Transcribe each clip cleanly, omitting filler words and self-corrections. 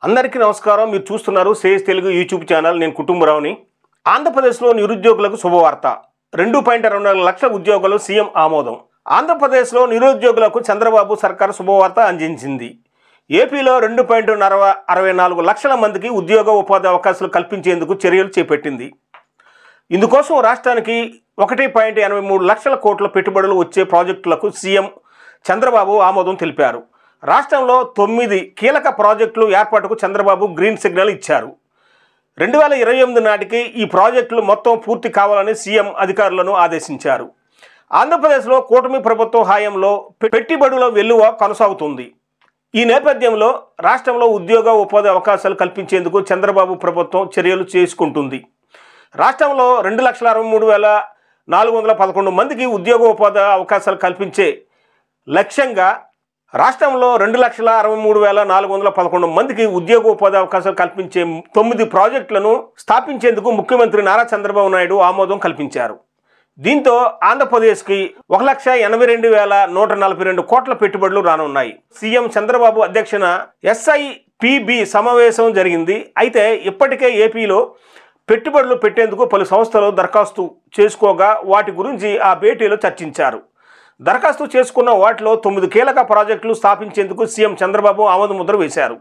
అందరికీ నమస్కారం. మీరు చూస్తున్నారు సేజ్ తెలుగు యూట్యూబ్ ఛానల్. నేను కుటుంబరావుని. ఆంధ్రప్రదేశ్లో నిరుద్యోగులకు శుభవార్త. 2.24 లక్షల ఉద్యోగాలు సీఎం ఆమోదం. ఆంధ్రప్రదేశ్లో నిరుద్యోగులకు చంద్రబాబు సర్కార్ శుభవార్త అందించింది. ఏపీలో 2.64 లక్షల మందికి ఉద్యోగ ఉపాధి అవకాశాలు కల్పించేందుకు చర్యలు చేపట్టింది. ఇందుకోసం రాష్ట్రానికి 1.83 లక్షల కోట్ల పెట్టుబడులు వచ్చే ప్రాజెక్టులకు సీఎం చంద్రబాబు ఆమోదం తెలిపారు. రాష్ట్రంలో 9 కీలక ప్రాజెక్టులు ఏర్పాటుకు చంద్రబాబు గ్రీన్ సిగ్నల్ ఇచ్చారు. 2028 నాటికి ఈ ప్రాజెక్టులు మొత్తం పూర్తి కావాలని సీఎం అధికారులను ఆదేశించారు. ఆంధ్రప్రదేశ్లో కూటమి ప్రభుత్వ హయాంలో పెట్టుబడుల వెల్లువ కొనసాగుతుంది. ఈ నేపథ్యంలో రాష్ట్రంలో ఉద్యోగ ఉపాధి అవకాశాలు కల్పించేందుకు చంద్రబాబు ప్రభుత్వం చర్యలు చేసుకుంటుంది. రాష్ట్రంలో 2,63,411 మందికి ఉద్యోగ ఉపాధి అవకాశాలు కల్పించే లక్ష్యంగా రాష్ట్రంలో 2,63,411 మందికి ఉద్యోగ ఉపాధి అవకాశాలు కల్పించే 9 ప్రాజెక్టులను స్థాపించేందుకు ముఖ్యమంత్రి నారా చంద్రబాబు నాయుడు ఆమోదం కల్పించారు. దీంతో ఆంధ్రప్రదేశ్కి 1,82,142 కోట్ల పెట్టుబడులు రానున్నాయి. సీఎం చంద్రబాబు అధ్యక్షన SIPB సమావేశం జరిగింది. అయితే ఇప్పటికే ఏపీలో పెట్టుబడులు పెట్టేందుకు పలు సంస్థలు దరఖాస్తు చేసుకోగా వాటి గురించి ఆ భేటీలో చర్చించారు. దరఖాస్తు చేసుకున్న వాటిలో 9 కీలక ప్రాజెక్టులు స్థాపించేందుకు సీఎం చంద్రబాబు ఆమోద ముద్ర వేశారు.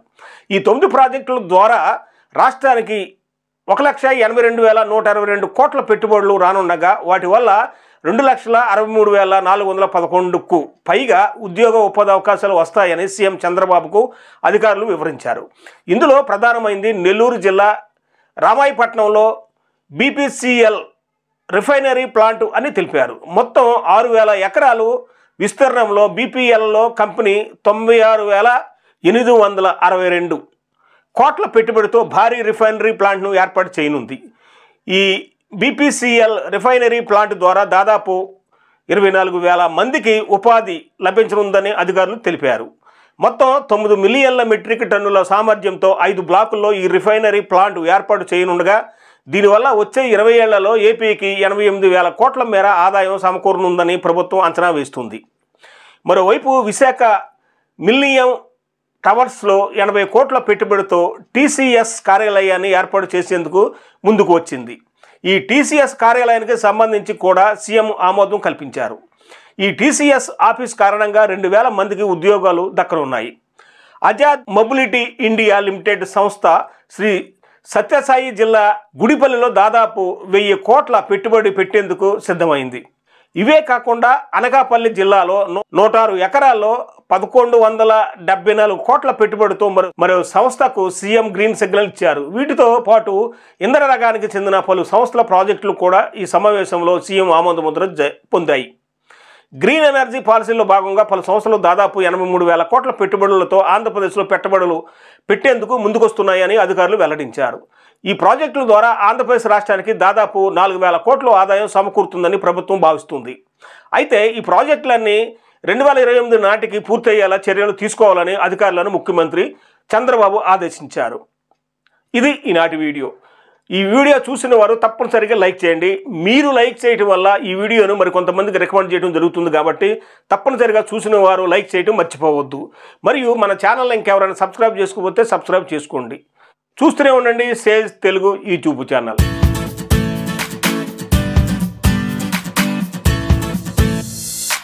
ఈ 9 ప్రాజెక్టుల ద్వారా రాష్ట్రానికి 1,82,122 కోట్ల పెట్టుబడులు రానుండగా వాటి వల్ల 2,63,411కు పైగా ఉద్యోగ ఉపాధి అవకాశాలు వస్తాయని సీఎం చంద్రబాబుకు అధికారులు వివరించారు. ఇందులో ప్రధానమైంది నెల్లూరు జిల్లా రామాయపట్నంలో BPCL రిఫైనరీ ప్లాంటు అని తెలిపారు. మొత్తం 6,000 ఎకరాలు విస్తీర్ణంలో BPCLలో కంపెనీ 96,862 కోట్ల పెట్టుబడితో భారీ రిఫైనరీ ప్లాంట్ను ఏర్పాటు చేయనుంది. ఈ BPCL రిఫైనరీ ప్లాంట్ ద్వారా దాదాపు 24,000 మందికి ఉపాధి లభించనుందని అధికారులు తెలిపారు. మొత్తం 9 మిలియన్ల మెట్రిక్ టన్నుల సామర్థ్యంతో 5 బ్లాకుల్లో ఈ రిఫైనరీ ప్లాంట్ ఏర్పాటు చేయనుండగా దీనివల్ల వచ్చే 20 ఏళ్లలో ఏపీకి 88,000 కోట్ల మేర ఆదాయం సమకూరనుందని ప్రభుత్వం అంచనా వేస్తుంది. మరోవైపు విశాఖ మిల్లియం టవర్స్లో 80 కోట్ల పెట్టుబడితో TCS కార్యాలయాన్ని ఏర్పాటు చేసేందుకు ముందుకు వచ్చింది. ఈ TCS కార్యాలయానికి సంబంధించి కూడా సీఎం ఆమోదం కల్పించారు. ఈ TCS ఆఫీస్ కారణంగా 2,000 మందికి ఉద్యోగాలు దక్కనున్నాయి. ఆజాద్ మొబిలిటీ ఇండియా లిమిటెడ్ సంస్థ శ్రీ సత్యసాయి జిల్లా గుడిపల్లిలో దాదాపు 1,000 కోట్ల పెట్టుబడి పెట్టేందుకు సిద్ధమైంది. ఇవే కాకుండా అనకాపల్లి జిల్లాలో 106 ఎకరాల్లో 1,174 కోట్ల పెట్టుబడితో మరో సంస్థకు సీఎం గ్రీన్ సిగ్నల్ ఇచ్చారు. వీటితో పాటు ఇంధన రంగానికి చెందిన పలు సంస్థల ప్రాజెక్టులు కూడా ఈ సమావేశంలో సీఎం ఆమోద ముద్ర పొందాయి. గ్రీన్ ఎనర్జీ పాలసీలో భాగంగా పలు సంస్థలు దాదాపు 83,000 కోట్ల పెట్టుబడులతో ఆంధ్రప్రదేశ్లో పెట్టుబడులు పెట్టేందుకు ముందుకొస్తున్నాయని అధికారులు వెల్లడించారు. ఈ ప్రాజెక్టుల ద్వారా ఆంధ్రప్రదేశ్ రాష్ట్రానికి దాదాపు 4,000 కోట్ల ఆదాయం సమకూరుతుందని ప్రభుత్వం భావిస్తుంది. అయితే ఈ ప్రాజెక్టులన్నీ 2028 నాటికి పూర్తయ్యేలా చర్యలు తీసుకోవాలని అధికారులను ముఖ్యమంత్రి చంద్రబాబు ఆదేశించారు. ఇది ఈనాటి వీడియో. ఈ వీడియో చూసిన వారు తప్పనిసరిగా లైక్ చేయండి. మీరు లైక్ చేయడం వల్ల ఈ వీడియోను మరికొంతమందికి రికమెండ్ చేయడం జరుగుతుంది కాబట్టి తప్పనిసరిగా చూసిన వారు లైక్ చేయడం మర్చిపోవద్దు. మరియు మన ఛానల్ ఇంకెవరైనా సబ్స్క్రైబ్ చేసుకోకపోతే సబ్స్క్రైబ్ చేసుకోండి. చూస్తూనే ఉండండి సేజ్ తెలుగు యూట్యూబ్ ఛానల్.